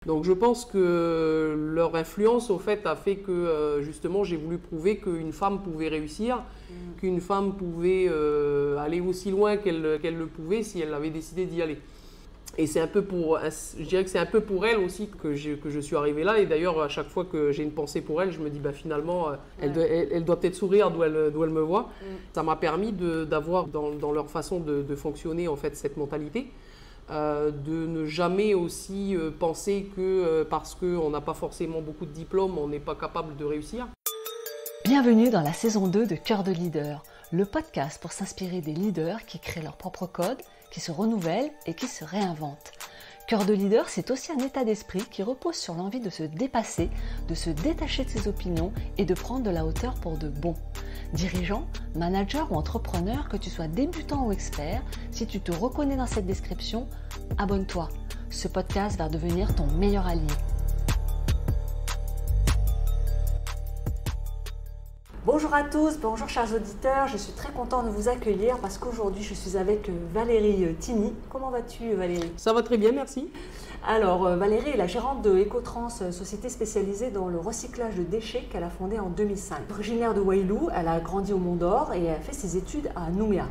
Donc je pense que leur influence au fait a fait que justement j'ai voulu prouver qu'une femme pouvait réussir, qu'une femme pouvait aller aussi loin qu'elle le pouvait si elle avait décidé d'y aller. Et c'est un peu je dirais que c'est un peu pour elle aussi que je suis arrivé là. Et d'ailleurs, à chaque fois que j'ai une pensée pour elle, je me dis finalement, elle doit peut-être sourire d'où elle me voit. Ça m'a permis d'avoir dans leur façon de fonctionner en fait cette mentalité. De ne jamais aussi penser que parce qu'on n'a pas forcément beaucoup de diplômes, on n'est pas capable de réussir. Bienvenue dans la saison 2 de Cœur de leader, le podcast pour s'inspirer des leaders qui créent leur propre code, qui se renouvellent et qui se réinventent. Cœur de leader, c'est aussi un état d'esprit qui repose sur l'envie de se dépasser, de se détacher de ses opinions et de prendre de la hauteur pour de bon. Dirigeant, manager ou entrepreneur, que tu sois débutant ou expert, si tu te reconnais dans cette description, abonne-toi. Ce podcast va devenir ton meilleur allié. Bonjour à tous, bonjour chers auditeurs, je suis très contente de vous accueillir parce qu'aujourd'hui je suis avec Valérie Tini. Comment vas-tu Valérie? Ça va très bien, merci. Alors Valérie est la gérante de Ecotrans, société spécialisée dans le recyclage de déchets qu'elle a fondée en 2005. Originaire de Wahilou, elle a grandi au Mont d'Or et elle a fait ses études à Nouméa.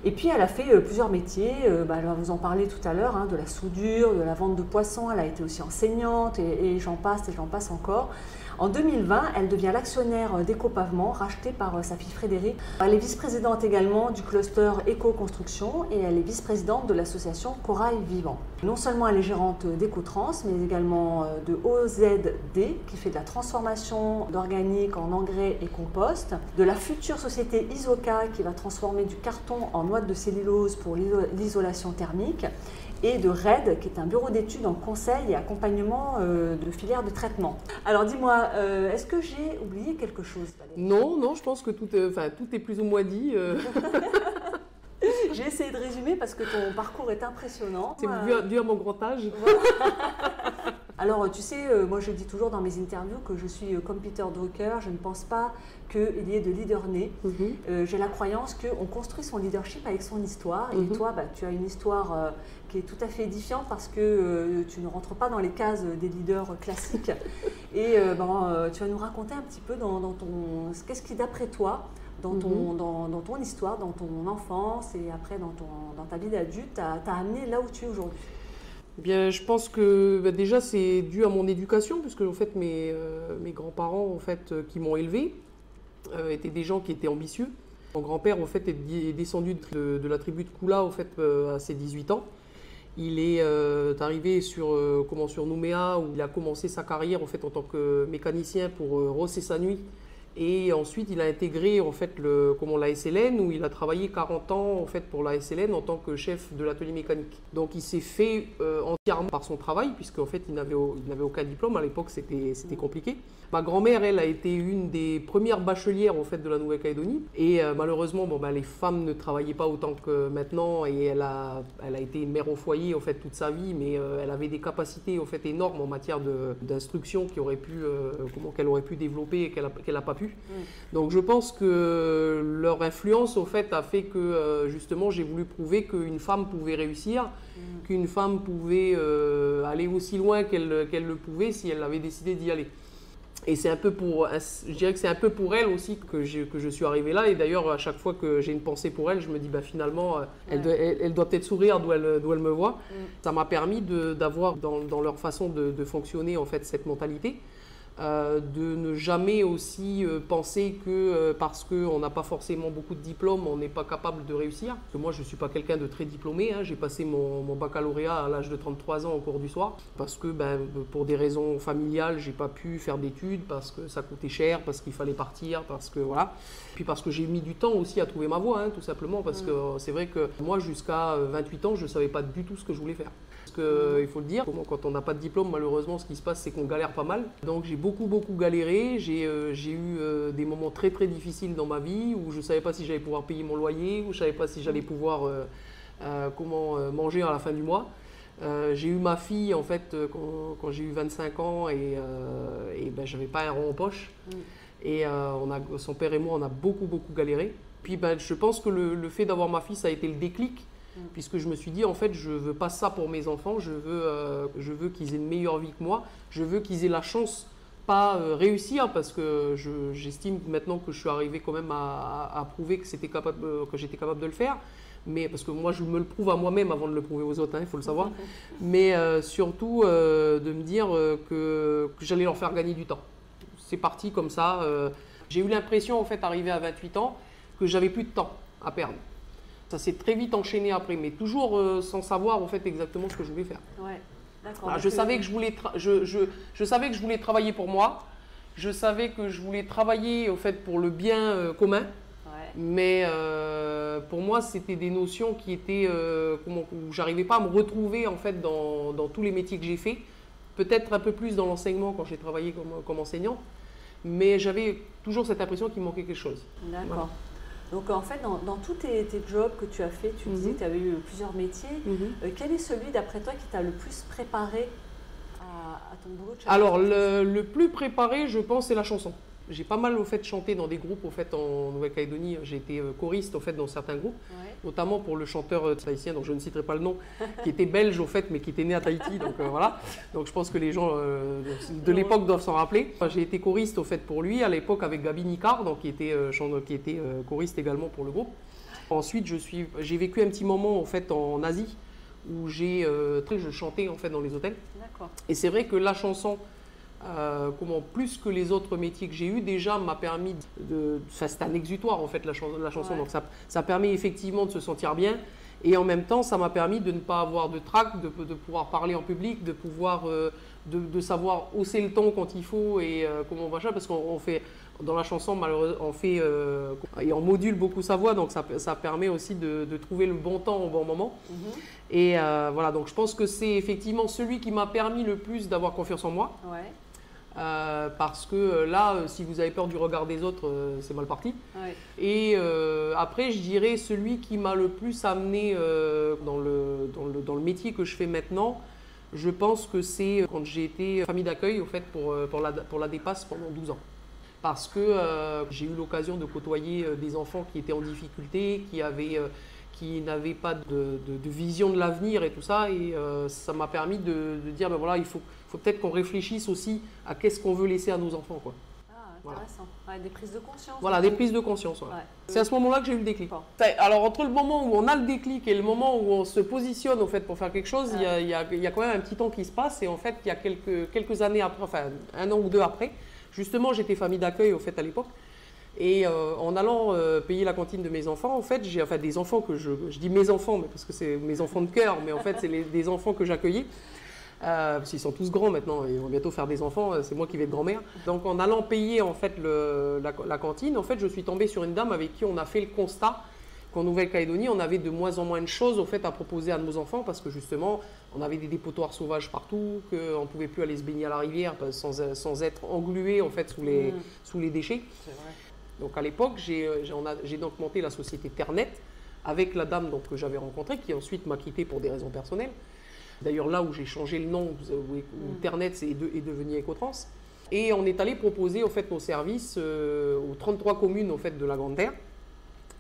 Et puis elle a fait plusieurs métiers, elle va vous en parler tout à l'heure, de la soudure, de la vente de poissons, elle a été aussi enseignante et j'en passe encore. En 2020, elle devient l'actionnaire d'Ecopavement, racheté par sa fille Frédéric. Elle est vice-présidente également du cluster Éco-Construction et elle est vice-présidente de l'association Corail Vivant. Non seulement elle est gérante d'Ecotrans, mais également de OZD, qui fait de la transformation d'organique en engrais et compost, de la future société Isoca, qui va transformer du carton en noix de cellulose pour l'isolation thermique, et de RED, qui est un bureau d'études en conseil et accompagnement de filières de traitement. Alors dis-moi, est-ce que j'ai oublié quelque chose, Valérie? Non, je pense que tout est plus ou moins dit. J'ai essayé de résumer parce que ton parcours est impressionnant. C'est dû à mon grand âge. Alors, tu sais, moi je dis toujours dans mes interviews que je suis comme Peter Drucker, je ne pense pas qu'il y ait de leader né. J'ai la croyance qu'on construit son leadership avec son histoire. Et toi, tu as une histoire qui est tout à fait édifiante parce que tu ne rentres pas dans les cases des leaders classiques. Et tu vas nous raconter un petit peu qu'est-ce qui, d'après toi, dans ton histoire, dans ton enfance et après dans ta vie d'adulte, t'a amené là où tu es aujourd'hui. Bien, je pense que déjà c'est dû à mon éducation, puisque en fait mes grands-parents en fait qui m'ont élevé étaient des gens qui étaient ambitieux. Mon grand-père en fait est descendu de la tribu de Koula en fait à ses 18 ans. Il est arrivé sur Nouméa où il a commencé sa carrière en fait en tant que mécanicien pour rosser sa nuit. Et ensuite, il a intégré en fait la SLN où il a travaillé 40 ans en fait pour la SLN en tant que chef de l'atelier mécanique. Donc, il s'est fait entièrement par son travail puisque en fait, il n'avait aucun diplôme. À l'époque, c'était compliqué. Ma grand-mère, elle, a été une des premières bachelières en fait de la Nouvelle-Calédonie. Et malheureusement, les femmes ne travaillaient pas autant que maintenant. Et elle a été mère au foyer en fait toute sa vie, mais elle avait des capacités en fait énormes en matière d'instruction qu'elle aurait pu développer et qu'elle n'a pas pu. Donc je pense que leur influence au fait a fait que justement j'ai voulu prouver qu'une femme pouvait réussir, qu'une femme pouvait aller aussi loin qu'elle le pouvait si elle avait décidé d'y aller. Et je dirais que c'est un peu pour elle aussi que je suis arrivé là. Et d'ailleurs, à chaque fois que j'ai une pensée pour elle, je me dis finalement, elle doit peut-être sourire d'où elle me voit. Ça m'a permis d'avoir dans leur façon de fonctionner en fait cette mentalité. De ne jamais aussi penser que parce qu'on n'a pas forcément beaucoup de diplômes, on n'est pas capable de réussir. Parce que moi, je ne suis pas quelqu'un de très diplômé. J'ai passé mon baccalauréat à l'âge de 33 ans au cours du soir. Parce que pour des raisons familiales, je n'ai pas pu faire d'études, parce que ça coûtait cher, parce qu'il fallait partir, parce que voilà. Puis parce que j'ai mis du temps aussi à trouver ma voie, tout simplement. Parce que c'est vrai que moi, jusqu'à 28 ans, je ne savais pas du tout ce que je voulais faire. Il faut le dire, quand on n'a pas de diplôme, malheureusement, ce qui se passe, c'est qu'on galère pas mal. Donc j'ai beaucoup galéré. J'ai eu des moments très très difficiles dans ma vie où je ne savais pas si j'allais pouvoir payer mon loyer, où je ne savais pas si j'allais pouvoir manger à la fin du mois. J'ai eu ma fille en fait quand j'ai eu 25 ans et je n'avais pas un rond en poche. Et son père et moi, on a beaucoup galéré. Puis je pense que le fait d'avoir ma fille, ça a été le déclic. puisque je me suis dit, en fait, je veux pas ça pour mes enfants, je veux qu'ils aient une meilleure vie que moi, je veux qu'ils aient la chance, pas réussir, parce que j'estime maintenant que je suis arrivé quand même à prouver que j'étais capable de le faire, mais parce que moi, je me le prouve à moi-même avant de le prouver aux autres, il faut le savoir, mais surtout de me dire que j'allais leur faire gagner du temps. C'est parti comme ça. J'ai eu l'impression, en fait, arrivé à 28 ans, que j'avais plus de temps à perdre. Ça s'est très vite enchaîné après, mais toujours sans savoir, en fait, exactement ce que je voulais faire. Ouais, d'accord. Je savais que je voulais travailler pour moi. Je savais que je voulais travailler, en fait, pour le bien commun. Ouais. Mais pour moi, c'était des notions qui étaient où j'arrivais pas à me retrouver, en fait, dans tous les métiers que j'ai faits. Peut-être un peu plus dans l'enseignement quand j'ai travaillé comme enseignante. Mais j'avais toujours cette impression qu'il manquait quelque chose. D'accord. Voilà. Donc en fait, dans tous tes jobs que tu as fait, tu disais que tu avais eu plusieurs métiers. Quel est celui, d'après toi, qui t'a le plus préparé à ton boulot de chef? Alors, le plus préparé, je pense, c'est la chanson. J'ai pas mal au fait chanté dans des groupes au fait en Nouvelle-Calédonie. J'ai été choriste au fait dans certains groupes, notamment pour le chanteur tahitien, dont je ne citerai pas le nom, qui était belge au fait, mais qui était né à Tahiti. Donc voilà. Donc je pense que les gens de l'époque doivent s'en rappeler. Enfin, j'ai été choriste au fait pour lui à l'époque avec Gabi Nicard, donc qui était choriste également pour le groupe. Ensuite, j'ai vécu un petit moment en fait en Asie où je chantais en fait dans les hôtels. D'accord. Et c'est vrai que la chanson, plus que les autres métiers que j'ai eus, déjà m'a permis c'est un exutoire en fait la chanson, donc ça permet effectivement de se sentir bien, et en même temps ça m'a permis de ne pas avoir de trac, de pouvoir parler en public, de pouvoir de savoir hausser le ton quand il faut, et comment machin, parce qu'on fait dans la chanson malheureusement et on module beaucoup sa voix, donc ça permet aussi de trouver le bon temps au bon moment. Et voilà, donc je pense que c'est effectivement celui qui m'a permis le plus d'avoir confiance en moi. Ouais. Parce que là, si vous avez peur du regard des autres, c'est mal parti. Ouais. Et après, je dirais celui qui m'a le plus amené dans le métier que je fais maintenant, je pense que c'est quand j'ai été famille d'accueil au fait, pour la DEPAS pendant 12 ans. Parce que j'ai eu l'occasion de côtoyer des enfants qui étaient en difficulté, qui n'avaient pas de vision de l'avenir et tout ça, et ça m'a permis de dire, ben voilà, il faut peut-être qu'on réfléchisse aussi à qu'est-ce qu'on veut laisser à nos enfants, quoi. Ah, intéressant. Voilà. Ouais, des prises de conscience. Voilà, des prises de conscience. Ouais. Ouais. C'est à ce moment-là que j'ai eu le déclic. Alors, entre le moment où on a le déclic et le moment où on se positionne en fait, pour faire quelque chose, il y a quand même un petit temps qui se passe, et en fait, il y a quelques années après, enfin un an ou deux après, justement, j'étais famille d'accueil au fait à l'époque. Et en allant payer la cantine de mes enfants, en fait, j'ai des enfants que je dis mes enfants, mais parce que c'est mes enfants de cœur, mais en fait, c'est des enfants que j'accueillais. Parce qu'ils sont tous grands maintenant, ils vont bientôt faire des enfants, c'est moi qui vais être grand-mère. Donc en allant payer en fait la cantine, en fait, je suis tombée sur une dame avec qui on a fait le constat qu'en Nouvelle-Calédonie, on avait de moins en moins de choses au fait, à proposer à nos enfants, parce que justement, on avait des dépotoirs sauvages partout, qu'on ne pouvait plus aller se baigner à la rivière sans être englué en fait, sous les déchets. C'est vrai. Donc à l'époque, j'ai donc monté la société Ternet avec la dame donc, que j'avais rencontrée, qui ensuite m'a quitté pour des raisons personnelles. D'ailleurs là où j'ai changé le nom, où Ternet est devenu Ecotrans. Et on est allé proposer en fait, nos services aux 33 communes en fait, de la Grande Terre,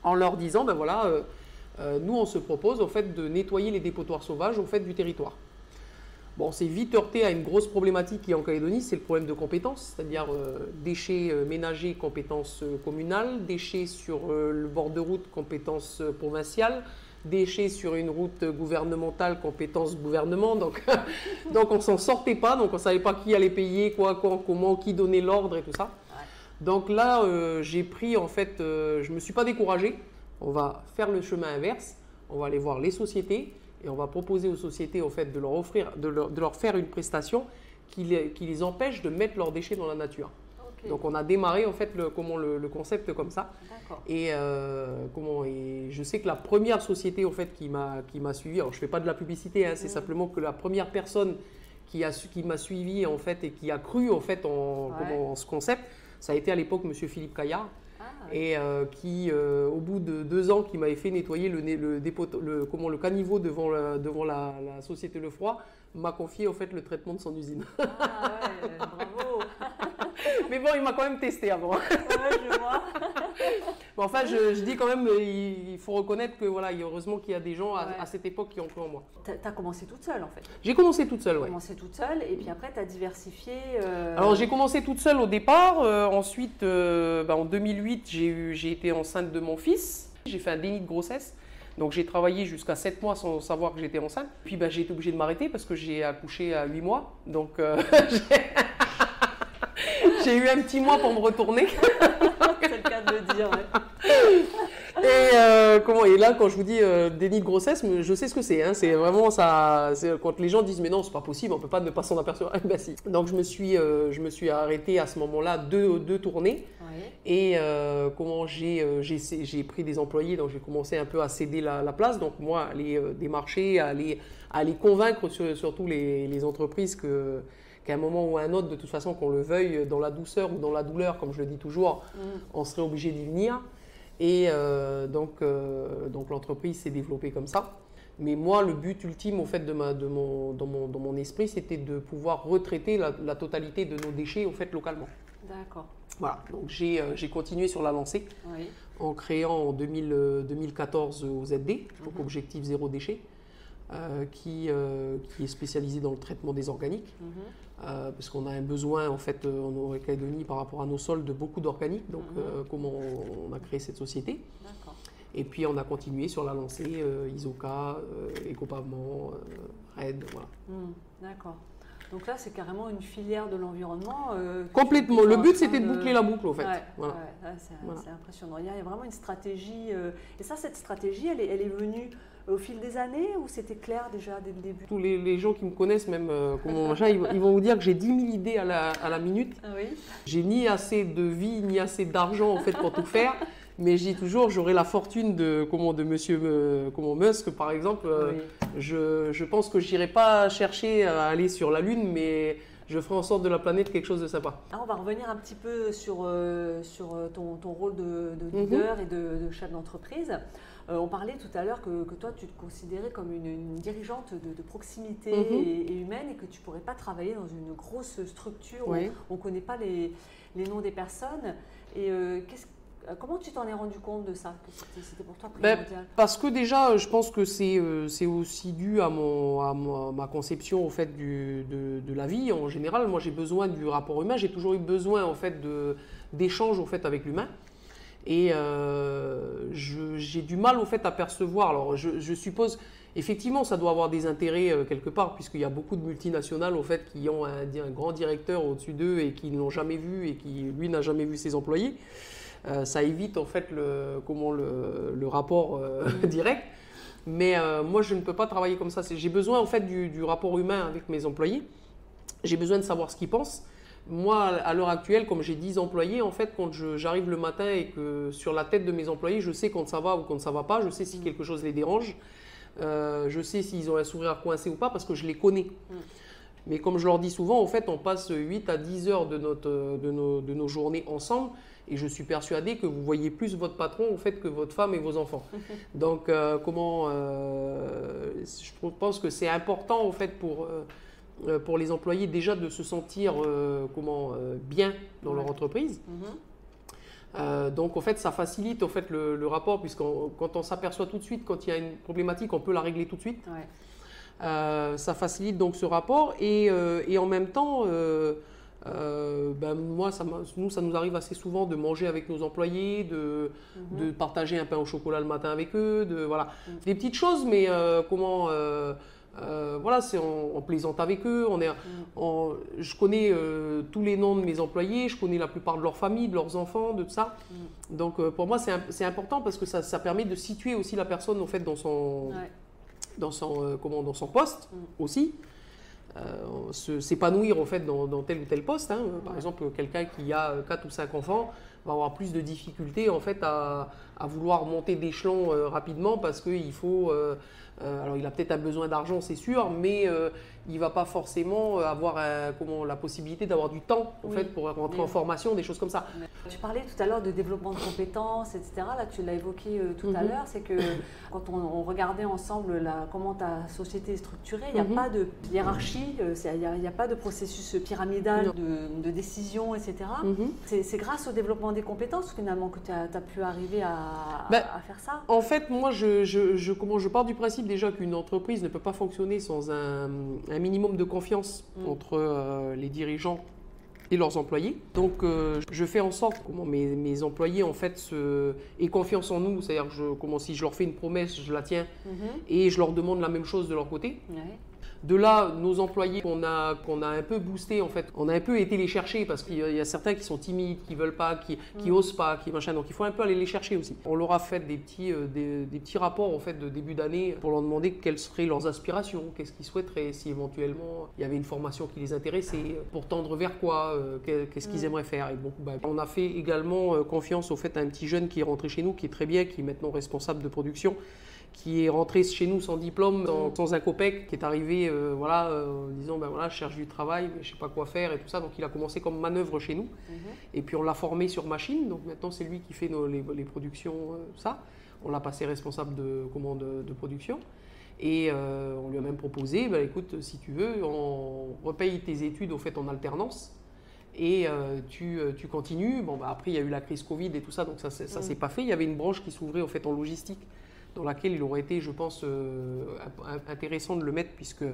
en leur disant, ben voilà, nous on se propose en fait, de nettoyer les dépotoirs sauvages au fait, du territoire. Bon, c'est vite heurté à une grosse problématique qui est en Calédonie, c'est le problème de compétences, c'est-à-dire déchets ménagers, compétences communales, déchets sur le bord de route, compétences provinciales, déchets sur une route gouvernementale, compétences gouvernement. Donc on ne s'en sortait pas, donc on ne savait pas qui allait payer, quoi, quand, comment, qui donnait l'ordre et tout ça. Donc là, j'ai pris, en fait, je ne me suis pas découragée, on va faire le chemin inverse, on va aller voir les sociétés, et on va proposer aux sociétés en fait, de leur faire une prestation qui les empêche de mettre leurs déchets dans la nature. Okay. Donc on a démarré en fait, le concept comme ça. Et, et je sais que la première société en fait, qui m'a suivi, alors je ne fais pas de la publicité, hein, c'est simplement que la première personne qui m'a suivi en fait, et qui a cru en, fait, en ce concept, ça a été à l'époque M. Philippe Caillard. Et qui, au bout de 2 ans, qui m'avait fait nettoyer le caniveau devant la société Lefroy, m'a confié en fait le traitement de son usine. Ah ouais, bravo. Mais bon, il m'a quand même testé avant. Ouais, je vois. Bon, enfin, je dis quand même, il faut reconnaître que voilà, heureusement qu'il y a des gens à cette époque qui ont cru en moi. Tu as commencé toute seule en fait. J'ai commencé toute seule, oui. Commencé toute seule et puis après tu as diversifié. Alors j'ai commencé toute seule au départ. Ensuite, en 2008, j'ai été enceinte de mon fils. J'ai fait un déni de grossesse. Donc j'ai travaillé jusqu'à 7 mois sans savoir que j'étais enceinte. Puis j'ai été obligée de m'arrêter parce que j'ai accouché à 8 mois. Donc j'ai eu un petit mois pour me retourner. C'est le cas de le dire. Ouais. Et là, quand je vous dis déni de grossesse, je sais ce que c'est. Hein. C'est vraiment ça. Quand les gens disent mais non, c'est pas possible, on peut pas ne pas s'en apercevoir. Ben si. Donc je me suis arrêtée à ce moment-là deux tournées. Ouais. Et j'ai pris des employés, donc j'ai commencé un peu à céder la place. Donc moi, aller démarcher, à aller convaincre surtout les entreprises qu'à un moment ou à un autre, de toute façon, qu'on le veuille dans la douceur ou dans la douleur, comme je le dis toujours, on serait obligé d'y venir. Et donc l'entreprise s'est développée comme ça. Mais moi, le but ultime, au fait, dans mon esprit, c'était de pouvoir retraiter la totalité de nos déchets, au fait, localement. D'accord. Voilà, donc j'ai continué sur la lancée en créant en 2014 OZD, donc Objectif Zéro Déchet, qui est spécialisé dans le traitement des organiques, parce qu'on a un besoin en fait en Nouvelle-Calédonie par rapport à nos sols de beaucoup d'organiques, donc comment on a créé cette société. D'accord. Et puis on a continué sur la lancée Isoca, Écopavement, RED, voilà. D'accord. Donc là, c'est carrément une filière de l'environnement. Complètement. Le but, c'était de boucler la boucle, en fait. Ouais, voilà. C'est impressionnant. Il y a vraiment une stratégie. Et ça, cette stratégie, elle est venue au fil des années ou c'était clair déjà dès le début? Tous les gens qui me connaissent, même ils vont vous dire que j'ai 10 000 idées à la minute. Ah oui. J'ai ni assez de vie, ni assez d'argent, en fait, pour tout faire. Mais je dis toujours, j'aurai la fortune de monsieur Musk, par exemple. Je pense que je n'irai pas chercher à aller sur la Lune, mais je ferai en sorte de la planète quelque chose de sympa. Alors on va revenir un petit peu sur ton rôle de leader et de chef d'entreprise. On parlait tout à l'heure que toi, tu te considérais comme une dirigeante de proximité et humaine et que tu ne pourrais pas travailler dans une grosse structure où on ne connaît pas les noms des personnes. Et comment tu t'en es rendu compte de ça, que c'était pour toi primordial? Parce que déjà, je pense que c'est aussi dû à ma conception au fait de la vie en général. Moi, j'ai besoin du rapport humain. J'ai toujours eu besoin en fait d'échanges au fait avec l'humain. Et j'ai du mal au fait à percevoir. Alors, je suppose, effectivement, ça doit avoir des intérêts quelque part, puisqu'il y a beaucoup de multinationales au fait qui ont un grand directeur au-dessus d'eux et qui ne l'ont jamais vu et qui, lui, n'a jamais vu ses employés. Ça évite en fait le rapport direct. Mais moi, je ne peux pas travailler comme ça. J'ai besoin en fait du rapport humain avec mes employés. J'ai besoin de savoir ce qu'ils pensent. Moi, à l'heure actuelle, comme j'ai 10 employés, en fait, quand j'arrive le matin et que sur la tête de mes employés, je sais quand ça va ou quand ça ne va pas, je sais si quelque chose les dérange, je sais s'ils ont un sourire coincé ou pas parce que je les connais. Mais comme je leur dis souvent, en fait, on passe 8 à 10 heures de nos journées ensemble et je suis persuadé que vous voyez plus votre patron en fait, que votre femme et vos enfants. Donc, je pense que c'est important en fait, pour les employés déjà de se sentir bien dans leur entreprise. Donc en fait ça facilite en fait, le rapport puisque quand on s'aperçoit tout de suite quand il y a une problématique, on peut la régler tout de suite. Ça facilite donc ce rapport et en même temps ça nous arrive assez souvent de manger avec nos employés, de partager un pain au chocolat le matin avec eux, voilà. Des petites choses mais on plaisante avec eux. Je connais tous les noms de mes employés, je connais la plupart de leurs familles, de leurs enfants, de tout ça. Donc pour moi c'est important parce que ça permet de situer aussi la personne en fait, dans son poste aussi. S'épanouir en fait, dans tel ou tel poste. Par exemple, quelqu'un qui a 4 ou 5 enfants, va avoir plus de difficultés en fait à vouloir monter d'échelon rapidement parce qu'il faut. Alors, il a peut-être un besoin d'argent, c'est sûr, mais il ne va pas forcément avoir la possibilité d'avoir du temps en fait, pour rentrer en formation, des choses comme ça. Tu parlais tout à l'heure de développement de compétences, etc. Là, tu l'as évoqué tout à l'heure, c'est que quand on regardait ensemble comment ta société est structurée, il n'y a pas de hiérarchie, il n'y a pas de processus pyramidal de décision, etc. C'est grâce au développement des compétences finalement que tu as pu arriver à faire ça. En fait, moi, je pars du principe déjà qu'une entreprise ne peut pas fonctionner sans un minimum de confiance entre les dirigeants et leurs employés. Donc, je fais en sorte que mes employés en fait aient confiance en nous. C'est-à-dire que si je leur fais une promesse, je la tiens et je leur demande la même chose de leur côté. De là, nos employés qu'on a un peu boosté en fait, on a un peu été les chercher parce qu'il y a certains qui sont timides, qui veulent pas, qui osent pas, qui machin. Donc il faut un peu aller les chercher aussi. On leur a fait des petits rapports en fait de début d'année pour leur demander quelles seraient leurs aspirations, qu'est-ce qu'ils souhaiteraient, si éventuellement il y avait une formation qui les intéressait, pour tendre vers quoi, qu'est-ce qu'ils aimeraient faire. Et bon, on a fait également confiance au fait à un petit jeune qui est rentré chez nous, qui est très bien, qui est maintenant responsable de production, qui est rentré chez nous sans diplôme, sans un copec, qui est arrivé en disant je cherche du travail, mais je ne sais pas quoi faire et tout ça. Donc il a commencé comme manœuvre chez nous. Et puis on l'a formé sur machine. Donc maintenant c'est lui qui fait les productions, ça. On l'a passé responsable de production. Et on lui a même proposé, écoute, si tu veux, on repaye tes études au fait en alternance. Et tu continues. Après il y a eu la crise Covid et tout ça, donc ça s'est pas fait. Il y avait une branche qui s'ouvrait au fait en logistique, dans laquelle il aurait été, je pense, intéressant de le mettre, puisque,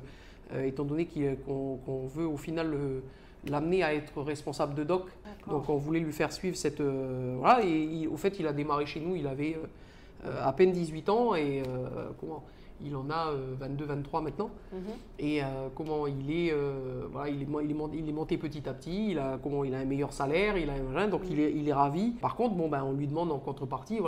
étant donné qu'on veut au final l'amener à être responsable de doc, donc on voulait lui faire suivre cette... et au fait, il a démarré chez nous, il avait à peine 18 ans, et il en a 22, 23 maintenant. Et il est monté petit à petit, il a un meilleur salaire, donc il est ravi. Par contre, on lui demande en contrepartie,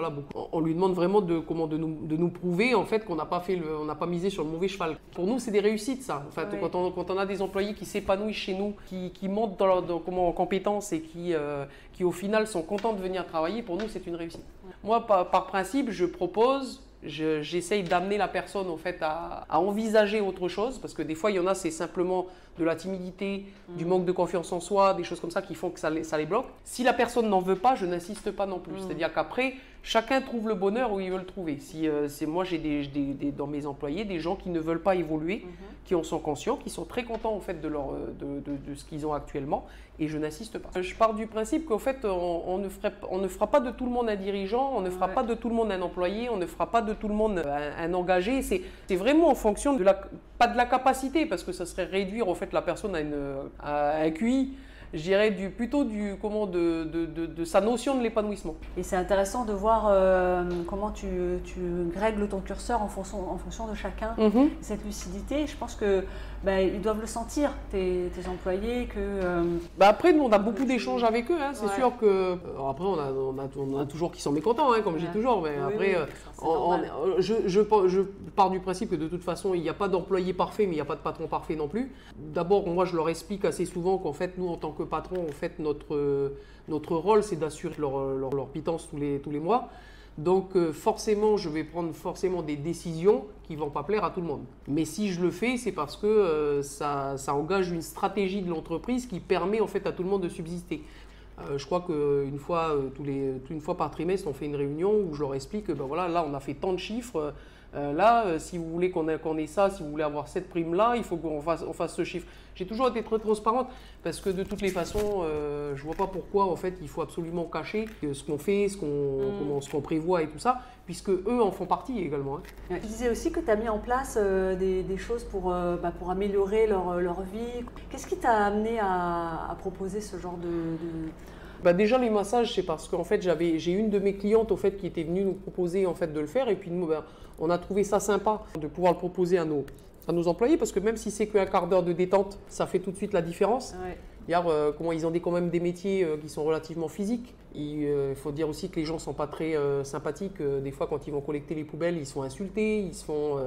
on lui demande vraiment de nous prouver en fait qu'on n'a pas misé sur le mauvais cheval. Pour nous, c'est des réussites ça. En fait, quand on a des employés qui s'épanouissent chez nous, qui montent en compétences et qui au final sont contents de venir travailler, pour nous c'est une réussite. Moi, par principe, j'essaye d'amener la personne en fait, à envisager autre chose, parce que des fois, il y en a, c'est simplement de la timidité, du manque de confiance en soi, des choses comme ça qui font que ça les bloque. Si la personne n'en veut pas, je n'insiste pas non plus. C'est-à-dire qu'après, chacun trouve le bonheur où il veut le trouver. Moi, j'ai dans mes employés des gens qui ne veulent pas évoluer, qui en sont conscients, qui sont très contents en fait, de ce qu'ils ont actuellement, et je n'insiste pas. Je pars du principe qu'en fait, on ne fera pas de tout le monde un dirigeant, on ne fera pas de tout le monde un employé, on ne fera pas de tout le monde un engagé. C'est vraiment en fonction pas de la capacité, parce que ça serait réduire en fait la personne à un QI. Je dirais plutôt de sa notion de l'épanouissement. Et c'est intéressant de voir comment tu règles ton curseur en fonction de chacun, cette lucidité. Je pense que ils doivent le sentir, tes employés. Après, nous, on a beaucoup d'échanges avec eux. C'est sûr que. Après, on a toujours qui sont mécontents, comme je dis toujours. Mais après, je pars du principe que de toute façon, il n'y a pas d'employé parfait, mais il n'y a pas de patron parfait non plus. D'abord, moi, je leur explique assez souvent qu'en fait, nous, en tant que patron, en fait, notre rôle, c'est d'assurer leur pitance tous les mois. Donc forcément, je vais prendre des décisions qui ne vont pas plaire à tout le monde. Mais si je le fais, c'est parce que ça engage une stratégie de l'entreprise qui permet en fait à tout le monde de subsister. Je crois qu'une fois par trimestre, on fait une réunion où je leur explique que là, on a fait tant de chiffres. Si vous voulez qu'on ait ça, si vous voulez avoir cette prime-là, il faut qu'on fasse ce chiffre. J'ai toujours été très transparente parce que de toutes les façons, je ne vois pas pourquoi en fait, il faut absolument cacher ce qu'on fait, ce qu'on prévoit et tout ça, puisque eux en font partie également. Tu disais aussi que tu as mis en place des choses pour améliorer leur vie. Qu'est-ce qui t'a amené à proposer ce genre de... Déjà les massages, c'est parce qu'en fait j'ai une de mes clientes au fait qui était venue nous proposer en fait de le faire, et puis nous on a trouvé ça sympa de pouvoir le proposer à nos employés, parce que même si c'est qu'un quart d'heure de détente, ça fait tout de suite la différence. Ils ont quand même des métiers qui sont relativement physiques. Il faut dire aussi que les gens ne sont pas très sympathiques. Des fois, quand ils vont collecter les poubelles, ils sont insultés, ils se font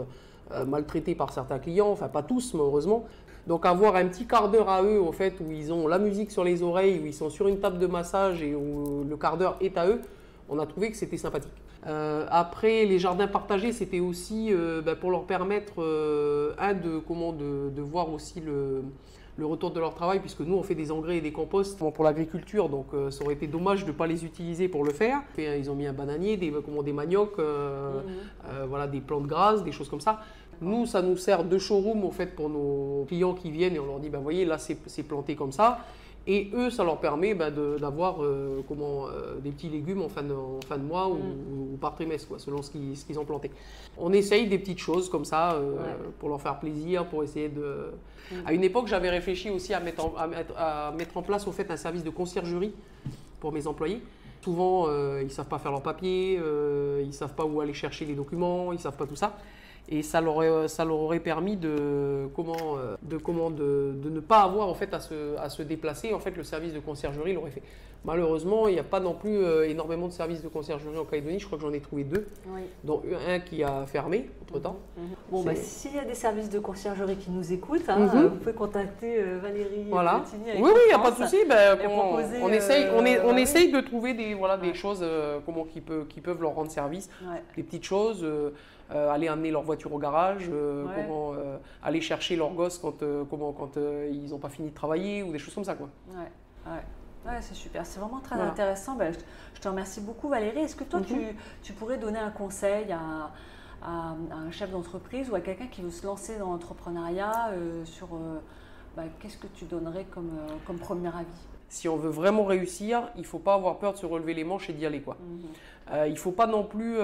maltraités par certains clients, enfin pas tous, mais heureusement. Donc avoir un petit quart d'heure à eux, en fait, où ils ont la musique sur les oreilles, où ils sont sur une table de massage et où le quart d'heure est à eux, on a trouvé que c'était sympathique. Après, les jardins partagés, c'était aussi pour leur permettre, de voir aussi le retour de leur travail, puisque nous, on fait des engrais et des composts pour l'agriculture, donc ça aurait été dommage de ne pas les utiliser pour le faire. Ils ont mis un bananier, des maniocs, voilà, des plantes grasses, des choses comme ça. Nous, ça nous sert de showroom au fait pour nos clients qui viennent et on leur dit, vous voyez, là, c'est planté comme ça. Et eux, ça leur permet d'avoir des petits légumes en fin de mois ou par trimestre, quoi, selon ce qu'ils ont planté. On essaye des petites choses comme ça pour leur faire plaisir, pour essayer de... À une époque, j'avais réfléchi aussi à mettre en place au fait un service de conciergerie pour mes employés. Souvent, ils ne savent pas faire leurs papiers, ils ne savent pas où aller chercher les documents, ils ne savent pas tout ça. Et ça leur aurait permis de ne pas avoir en fait, à se déplacer. En fait, le service de conciergerie l'aurait fait. Malheureusement, il n'y a pas non plus énormément de services de conciergerie en Calédonie. Je crois que j'en ai trouvé 2, dont un qui a fermé entre-temps. Bon, s'il y a des services de conciergerie qui nous écoutent, vous pouvez contacter Valérie Platini. Oui, il n'y a pas de souci. On essaye de trouver des choses qui peuvent leur rendre service, des petites choses. Aller amener leur voiture au garage, aller chercher leurs gosses quand ils n'ont pas fini de travailler ou des choses comme ça, quoi. Ouais, c'est super, c'est vraiment très intéressant. Je te remercie beaucoup, Valérie. Est-ce que toi, tu pourrais donner un conseil à un chef d'entreprise ou à quelqu'un qui veut se lancer dans l'entrepreneuriat sur qu'est-ce que tu donnerais comme premier avis? Si on veut vraiment réussir, il ne faut pas avoir peur de se relever les manches et d'y aller, quoi. Il ne faut pas non plus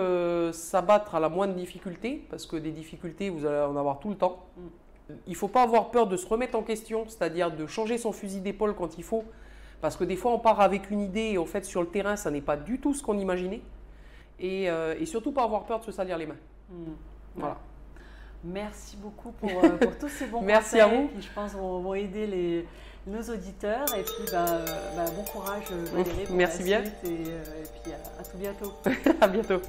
s'abattre à la moindre difficulté, parce que des difficultés, vous allez en avoir tout le temps. Il ne faut pas avoir peur de se remettre en question, c'est-à-dire de changer son fusil d'épaule quand il faut, parce que des fois, on part avec une idée et en fait, sur le terrain, ça n'est pas du tout ce qu'on imaginait. Et surtout, pas avoir peur de se salir les mains. Voilà. Merci beaucoup pour tous ces bons Merci conseils à vous. qui, je pense, vont aider nos auditeurs. Et puis, bon courage, Valérie, pour Merci la bien. suite et puis à tout bientôt. À bientôt.